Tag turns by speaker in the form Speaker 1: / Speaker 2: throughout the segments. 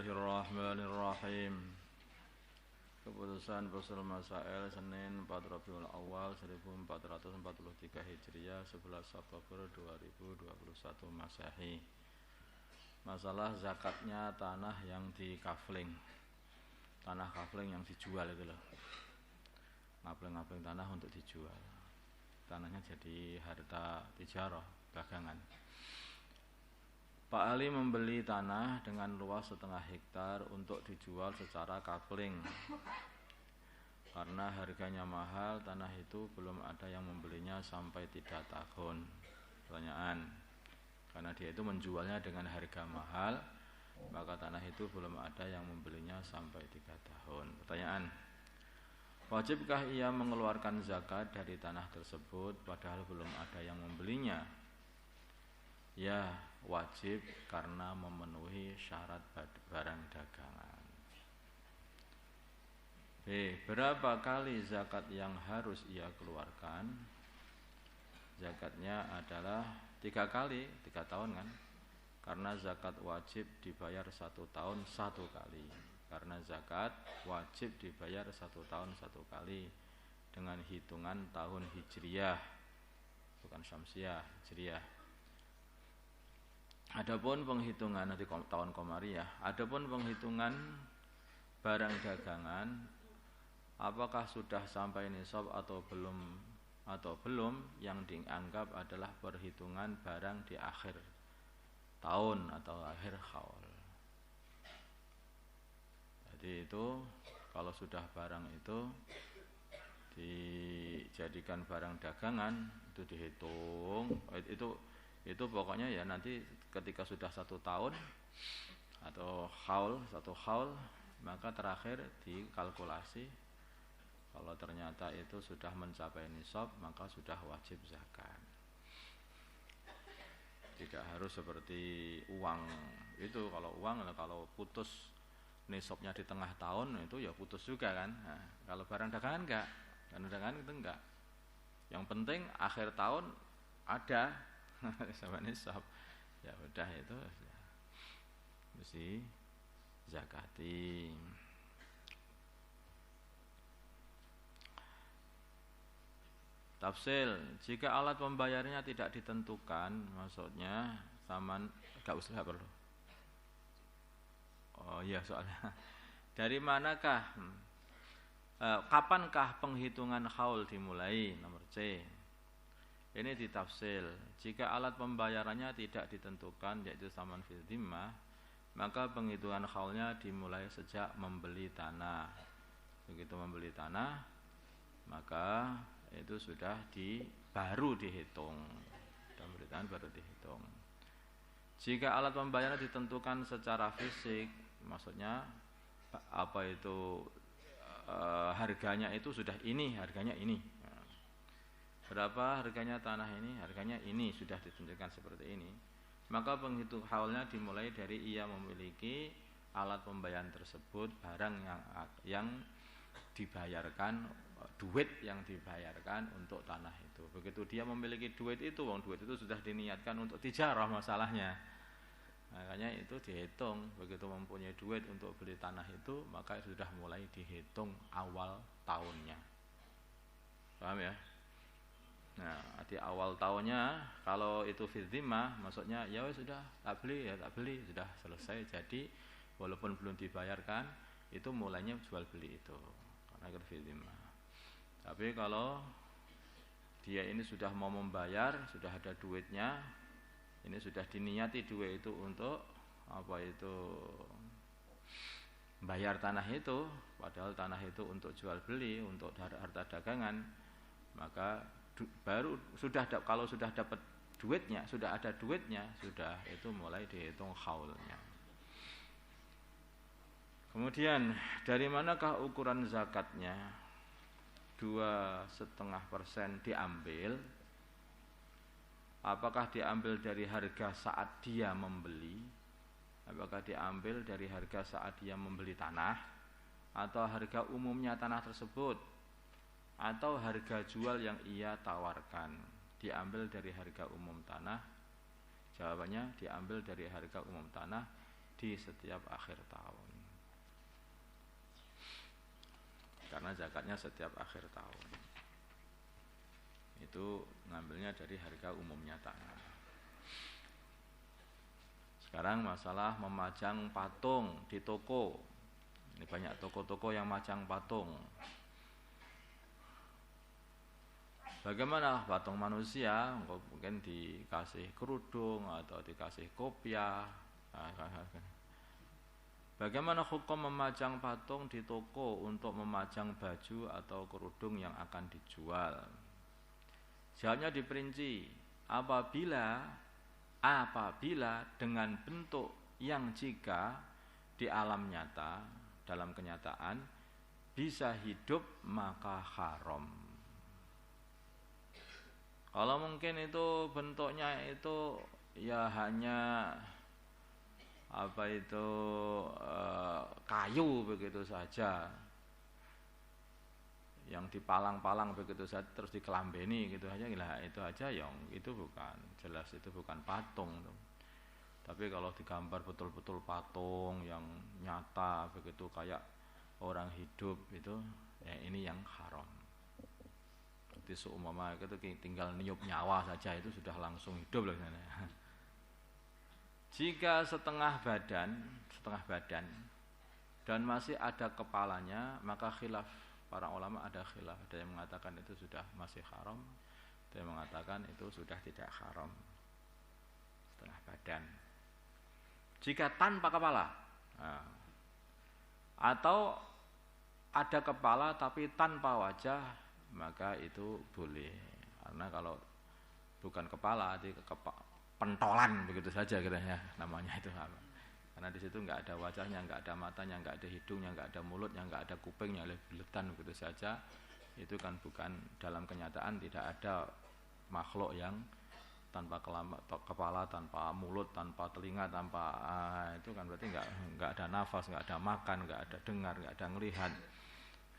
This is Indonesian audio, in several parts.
Speaker 1: Bismillahirrahmanirrahim. Keputusan Fasul Masail Senin 4 Rabiul Awal 1443 Hijriah 11 Oktober 2021 Masehi. Masalah zakatnya tanah yang di kafling. Tanah kafling yang dijual itu loh. Ngapling-ngapling tanah untuk dijual. Tanahnya jadi harta tijarah, dagangan. Pak Ali membeli tanah dengan luas 0,5 hektar untuk dijual secara kapling. Karena harganya mahal, tanah itu belum ada yang membelinya sampai 3 tahun. Pertanyaan, karena dia itu menjualnya dengan harga mahal, maka tanah itu belum ada yang membelinya sampai 3 tahun. Pertanyaan, wajibkah ia mengeluarkan zakat dari tanah tersebut padahal belum ada yang membelinya? Ya, wajib karena memenuhi syarat barang dagangan. B. Berapa kali zakat yang harus ia keluarkan? Zakatnya adalah 3 kali, 3 tahun kan? Karena zakat wajib dibayar 1 tahun 1 kali. Karena zakat wajib dibayar 1 tahun 1 kali dengan hitungan tahun hijriyah, bukan syamsiah, hijriyah. Adapun penghitungan nanti tahun komariah, adapun penghitungan barang dagangan, apakah sudah sampai nisab atau belum, yang dianggap adalah perhitungan barang di akhir tahun atau akhir haul. Jadi itu kalau sudah barang itu dijadikan barang dagangan itu dihitung, itu pokoknya ya nanti ketika sudah 1 tahun atau satu haul, maka terakhir dikalkulasi. Kalau ternyata itu sudah mencapai nisab, maka sudah wajib zakat. Tidak harus seperti uang. Itu kalau uang, kalau putus nisabnya di tengah tahun itu ya putus juga kan. Nah, kalau barang dagangan enggak. Barang dagangan itu enggak. Yang penting akhir tahun ada sama nisab, ya udah itu ya, mesti zakati. Tafsil, jika alat pembayarnya tidak ditentukan, maksudnya saman, enggak usah perlu. Oh iya, soalnya dari manakah kapankah penghitungan haul dimulai? Nomor C. Ini ditafsil, jika alat pembayarannya tidak ditentukan yaitu saman fil dhimmah, maka penghitungan haulnya dimulai sejak membeli tanah. Begitu membeli tanah, maka itu sudah baru dihitung. Sudah membeli tanah baru dihitung. Jika alat pembayaran ditentukan secara fisik, maksudnya apa itu harganya itu sudah ini, harganya ini. Berapa harganya tanah ini? Harganya ini, sudah ditentukan seperti ini. Maka penghitung haulnya dimulai dari ia memiliki alat pembayaran tersebut, barang yang dibayarkan, duit yang dibayarkan untuk tanah itu. Begitu dia memiliki duit itu, duit itu sudah diniatkan untuk tijarah masalahnya. Makanya itu dihitung, begitu mempunyai duit untuk beli tanah itu, maka sudah mulai dihitung awal tahunnya. Paham ya? Nah, di awal tahunnya kalau itu fil dhimmah, maksudnya ya sudah tak beli, sudah selesai. Jadi walaupun belum dibayarkan, itu mulainya jual beli itu karena itu fil dhimmah. Tapi kalau dia ini sudah mau membayar, sudah ada duitnya, ini sudah diniati duit itu untuk apa itu bayar tanah itu, padahal tanah itu untuk jual beli, untuk harta dagangan, maka baru kalau sudah dapat duitnya, sudah ada duitnya, sudah itu mulai dihitung haulnya. Kemudian dari manakah ukuran zakatnya? 2,5% diambil. Apakah diambil dari harga saat dia membeli? Apakah diambil dari harga saat dia membeli tanah? Atau harga umumnya tanah tersebut? Atau harga jual yang ia tawarkan? Diambil dari harga umum tanah. Jawabannya diambil dari harga umum tanah di setiap akhir tahun. Karena zakatnya setiap akhir tahun. Itu ngambilnya dari harga umumnya tanah. Sekarang masalah memajang patung di toko. Ini banyak toko-toko yang majang patung. Bagaimana patung manusia? Mungkin dikasih kerudung atau dikasih kopiah. Bagaimana hukum memajang patung di toko untuk memajang baju atau kerudung yang akan dijual? Jawabnya diperinci, apabila dengan bentuk yang jika di alam nyata, dalam kenyataan bisa hidup maka haram. Kalau mungkin itu bentuknya itu ya hanya kayu begitu saja, yang dipalang-palang begitu saja terus dikelambeni gitu aja, itu aja yang itu bukan jelas, itu bukan patung. Tapi kalau digambar betul-betul patung yang nyata begitu kayak orang hidup itu, ya ini yang haram. Jadi seumpama itu tinggal niup nyawa saja itu sudah langsung hidup lah. Jika setengah badan dan masih ada kepalanya, maka khilaf para ulama, ada khilaf. Ada yang mengatakan itu sudah masih haram, ada yang mengatakan itu sudah tidak haram. Setengah badan. Jika tanpa kepala, atau ada kepala tapi tanpa wajah, maka itu boleh. Karena kalau bukan kepala, itu pentolan begitu saja kiranya namanya itu. Karena di situ nggak ada wajahnya, nggak ada matanya, nggak ada hidungnya, nggak ada mulutnya, nggak ada kupingnya, buletan begitu saja. Itu kan bukan, dalam kenyataan tidak ada makhluk yang tanpa kepala, tanpa mulut, tanpa telinga, tanpa itu kan berarti nggak ada nafas, nggak ada makan, nggak ada dengar, nggak ada ngelihat.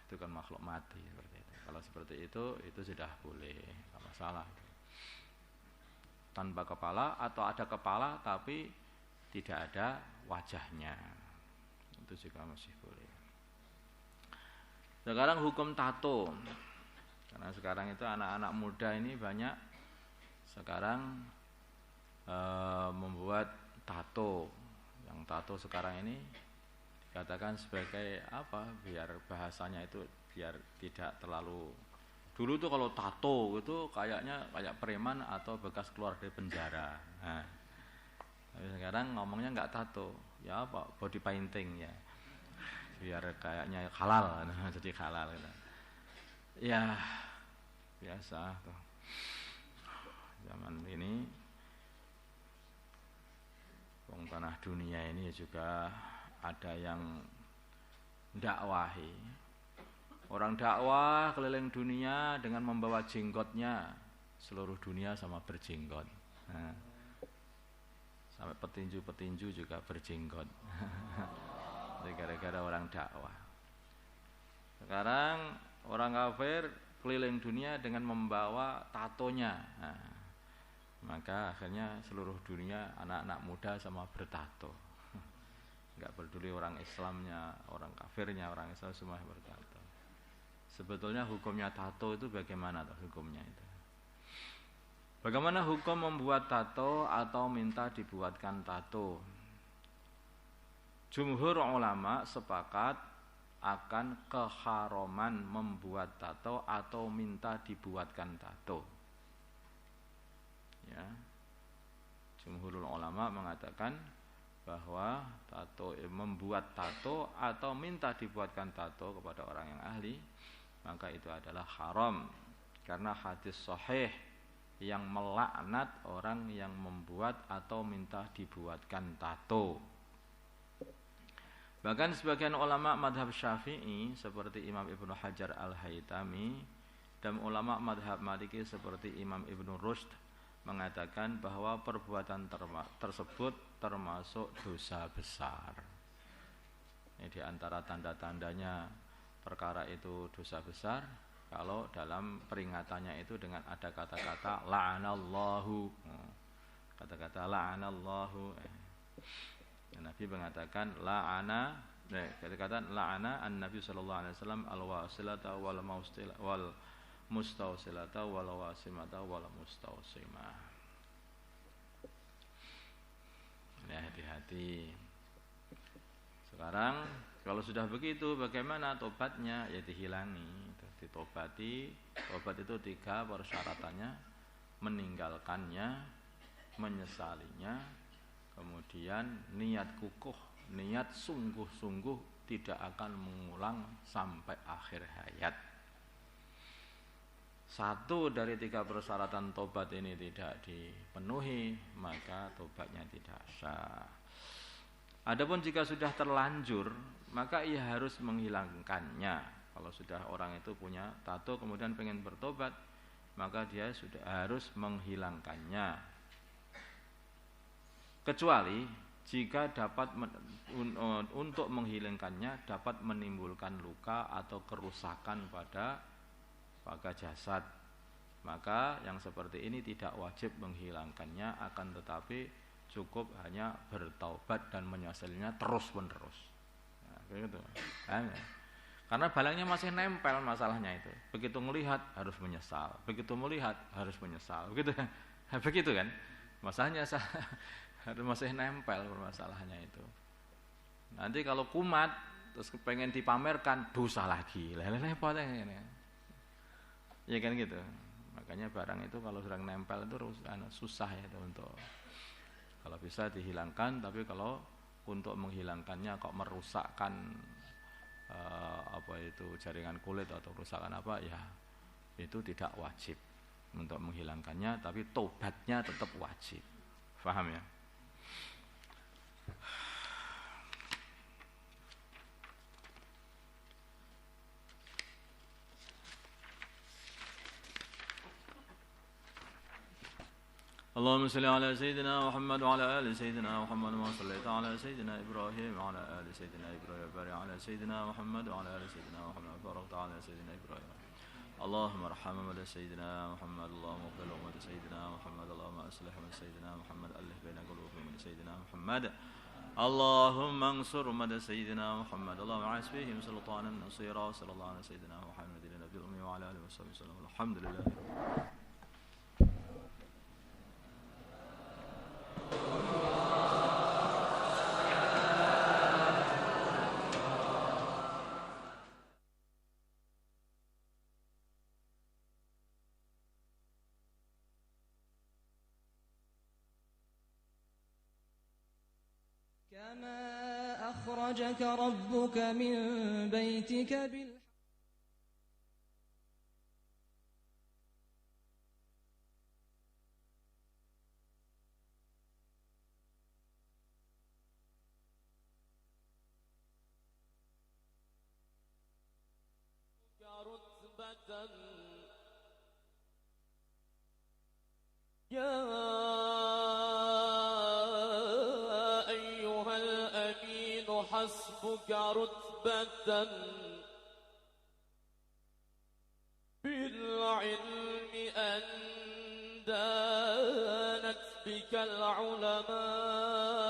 Speaker 1: Itu kan makhluk mati seperti itu. Kalau seperti itu sudah boleh, nggak masalah. Tanpa kepala atau ada kepala tapi tidak ada wajahnya, itu juga masih boleh. Sekarang hukum tato, karena sekarang itu anak-anak muda ini banyak sekarang membuat tato. Yang tato sekarang ini dikatakan sebagai apa? Biar bahasanya itu biar tidak terlalu. Dulu tuh kalau tato itu kayaknya kayak preman atau bekas keluar dari penjara. Nah, tapi sekarang ngomongnya nggak tato, ya apa? Body painting ya. Biar kayaknya halal, jadi halal. Ya biasa tuh. Zaman ini wong tanah dunia ini juga ada yang dakwahi. Orang dakwah keliling dunia dengan membawa jenggotnya, seluruh dunia sama berjenggot. Nah, sampai petinju-petinju juga berjenggot. Gara-gara orang dakwah. Sekarang orang kafir keliling dunia dengan membawa tatonya. Nah, maka akhirnya seluruh dunia anak-anak muda sama bertato. Enggak peduli orang Islamnya, orang kafirnya, orang Islam semua bertato. Sebetulnya hukumnya tato itu bagaimana hukumnya itu? Bagaimana hukum membuat tato atau minta dibuatkan tato? Jumhur ulama sepakat akan keharaman membuat tato atau minta dibuatkan tato. Ya. Jumhurul ulama mengatakan bahwa membuat tato atau minta dibuatkan tato kepada orang yang ahli, maka itu adalah haram karena hadis sahih yang melaknat orang yang membuat atau minta dibuatkan tato. Bahkan sebagian ulama madhab Syafi'i seperti Imam Ibnu Hajar Al-Haytami dan ulama madhab Maliki seperti Imam Ibnu Rushd mengatakan bahwa perbuatan tersebut termasuk dosa besar. Ini di antara tanda-tandanya perkara itu dosa besar kalau dalam peringatannya itu dengan ada kata-kata la'anallahu. Kata-kata la'anallahu. Nabi mengatakan la'ana an-Nabi sallallahu alaihi wasallam al-wasilata wal mustausilata wal wasimata wal mustausimah. Ini hati-hati. Sekarang kalau sudah begitu bagaimana tobatnya? Ya dihilangi, ditobati. Tobat itu 3 persyaratannya: meninggalkannya, menyesalinya, kemudian niat kukuh, niat sungguh-sungguh tidak akan mengulang sampai akhir hayat. 1 dari 3 persyaratan tobat ini tidak dipenuhi, maka tobatnya tidak sah. Adapun jika sudah terlanjur, maka ia harus menghilangkannya. Kalau sudah orang itu punya tato kemudian pengen bertobat, maka dia sudah harus menghilangkannya. Kecuali jika dapat untuk menghilangkannya dapat menimbulkan luka atau kerusakan pada jasad, maka yang seperti ini tidak wajib menghilangkannya, akan tetapi cukup hanya bertaubat dan menyesalinya terus-menerus. Nah, begitu. Karena balangnya masih nempel masalahnya itu. Begitu melihat harus menyesal, begitu melihat harus menyesal, begitu kan? Begitu kan? Masalahnya harus masih nempel permasalahannya itu. Nanti kalau kumat terus pengen dipamerkan, dosa lagi. Repot ini. Ya kan gitu. Makanya barang itu kalau sedang nempel itu susah ya itu untuk, kalau bisa dihilangkan, tapi kalau untuk menghilangkannya kok merusakkan jaringan kulit atau kerusakan apa, ya itu tidak wajib untuk menghilangkannya, tapi tobatnya tetap wajib. Paham ya? اللهم صل على سيدنا محمد وعلى آل سيدنا محمد وما صليت على سيدنا إبراهيم وعلى آل سيدنا إبراهيم وبارك على سيدنا محمد وعلى آل سيدنا محمد وبارك على سيدنا إبراهيم. اللهم ارحم أمة سيدنا محمد، اللهم اغفر لأمة سيدنا محمد، اللهم أصلح أمة سيدنا محمد، ألف بين قلوبهم من سيدنا محمد، اللهم انصر أمة سيدنا محمد، اللهم اعز فيهم سلطانا نصيرا، صلى الله على سيدنا محمد النبي الأمي وعلى آله وصحبه وسلم. الحمد لله.
Speaker 2: كما أخرجك ربك من بيتك بالحق رتبة يا حسبك رتبة بالعلم أن دانت بك العلماء